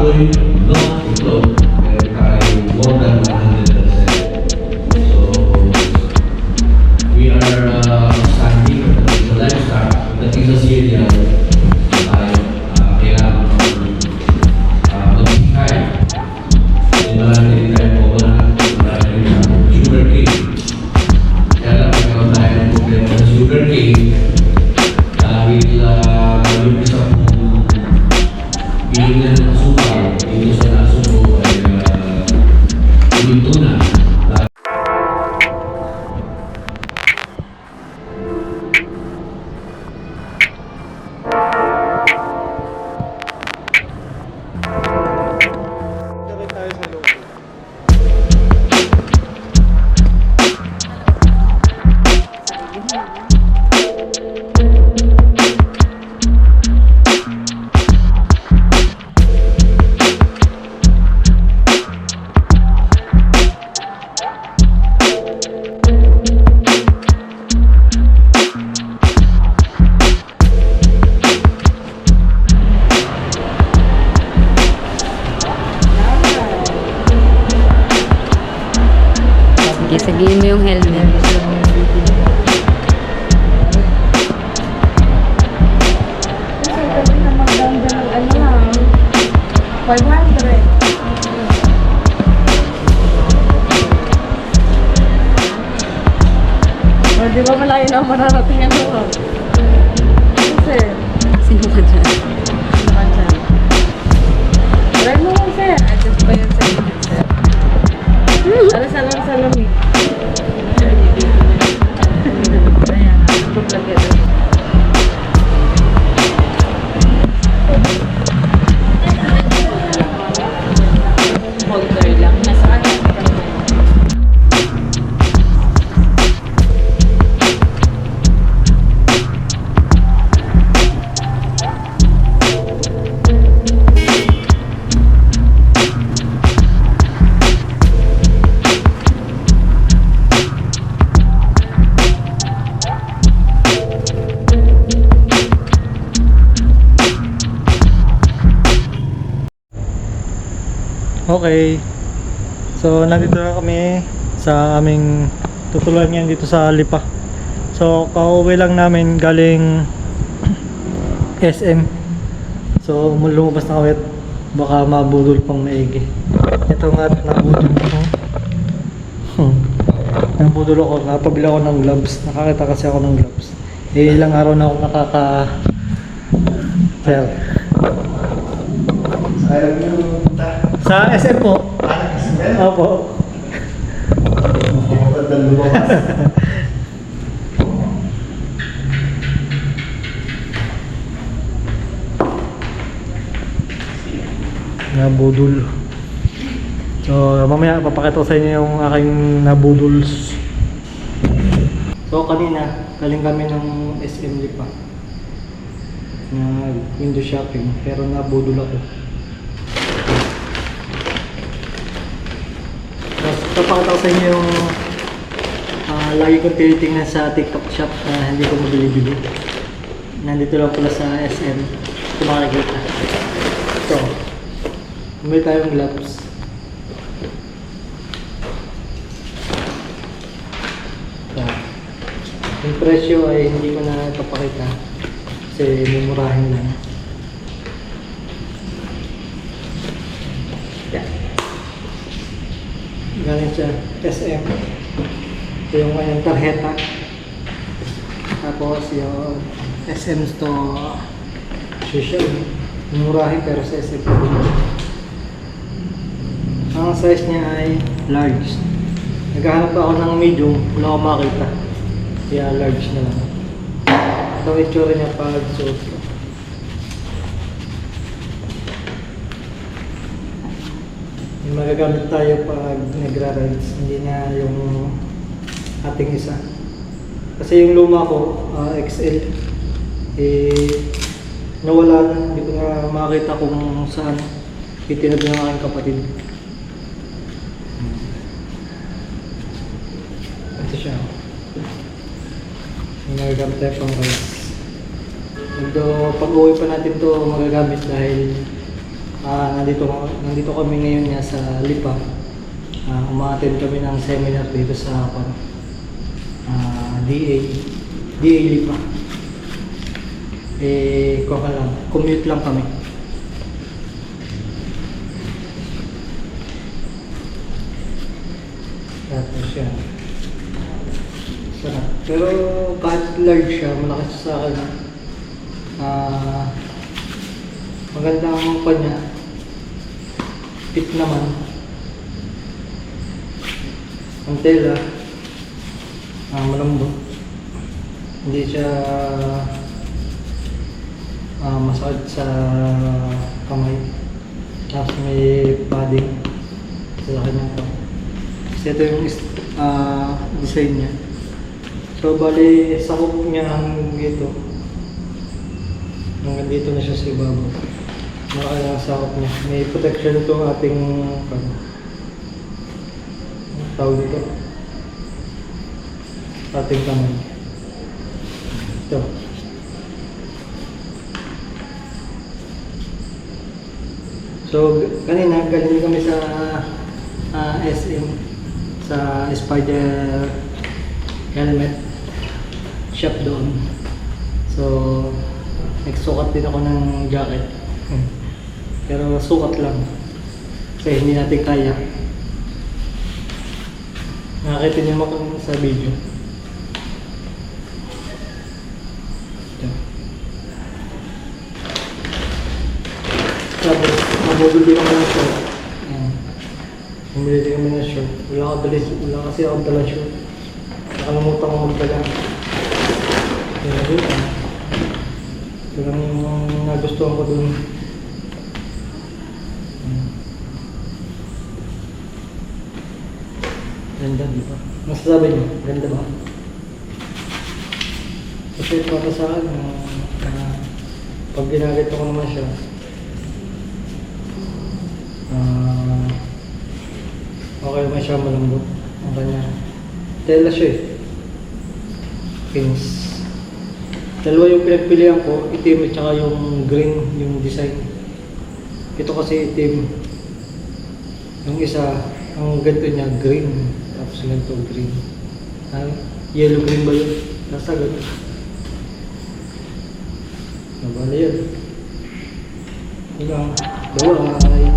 ako'y not ito, meron tayo more than 100%. So, we are standing sa livestock, dating sa Syria, tayo kailangan mag-high. Marami rin tayo coconut, marami rin tayo sugarcane. Kaya lang, mayroon tayo ng problema sa sugarcane dahil yung isa pong piling ng asukal dito sa nasubo ay luto na. Sige, sagihin mo yung helmet. Kasi na maganda ng ano lang, 500. O, di ba malayo na mararating ano? Kasi, Sino ka dyan? naman siya. Try mo lang, sir. Adjust pa yun sa helmet, sir. Salam eh. Ayan, nakaplug ito. Holder lang. Nasaan yung Okay. So, nandito na kami sa aming tutuluan ngayon dito sa Lipa. So, kauwi lang namin galing SM. So, lumabas na kami at baka mabudol pang maigi. Ito nga, nabudol ako. Nabudol ako, napabili ako ng gloves. Nakakita kasi ako ng gloves. Eh, ilang araw na ako Sir. Sa SM po. Opo. Nabudol. So, mamaya papakita ko sa inyo yung aking nabudols. So, kanina, galing kami ng SM Lipa. Na window shopping, pero nabudol ako. Tapos, papakita ko sa inyo yung lagi kong tinitingnan sa TikTok shop na hindi ko mabili-bili. Nandito lang pala sa SM. Ito makikita. Ito. May tayong gloves. Ito. Yung presyo ay hindi ko na ipapakita kasi mumurahin lang. Yan. Galing siya SM. Ito yung kanyang tarjeta. Tapos yung SM Store social. Murahin pero sa SM. Ang size niya ay large. Naghahanap ako ng medium, wala akong makita. Kaya large na lang. Ito ang itsura niya pag suot ko. Yung magagamit tayo pag nagra-rides, hindi na yung ating isa. Kasi yung luma ko, XL, nawala na. Hindi ko na makita kung saan itinag ng aking kapatid. Ito siya. Yung magagamit tayo pang rides. Although pag-uwi pa natin to magagamit dahil Nandito kami ngayon nga sa Lipa. Umaattend kami ng seminar dito sa DA Lipa. Kuha lang, commute lang kami. Tapos yan. Sarap. Pero kahit large siya, malaki siya sa akin. Maganda ang kanya. Fit naman. Ang tela. Malambot. Hindi siya masakit sa kamay. Tapos may padding sa kanya to. Kasi ito yung design niya. So bali sakop niya hanggang dito. Hanggang dito na siya sa ibabaw. Malaki ang sakop niya. May protection ito ating tawag dito. Ating kamay. Ito. So kanina galing kami sa SM sa Spider helmet shop doon. So nagsukat din ako ng jacket. Pero sukat lang. Kasi hindi natin kaya. Nakakita niyo mo sa video. Ito. Tapos mabudol din ako ng short. Bumili din kami ng short. Wala kasi ako dala short. Nakalimutan ko magdala. Kaya yun. Ito lang yung nagustuhan ko dun. Ganda, di ba? Masasabi niyo, ganda ba? Kasi para sa akin, pag ginagit ko naman siya, okay naman siya, malambot. Ang kanya, tela siya eh. Pins. Dalawa yung pinagpilihan ko, itim at saka yung green, yung design. Ito kasi itim. Yung isa, ang ganito niya, green. Tapos ganito, green. Yellow green ba yun? Nasa ganito. Nabala yun. Diba? Bye-bye.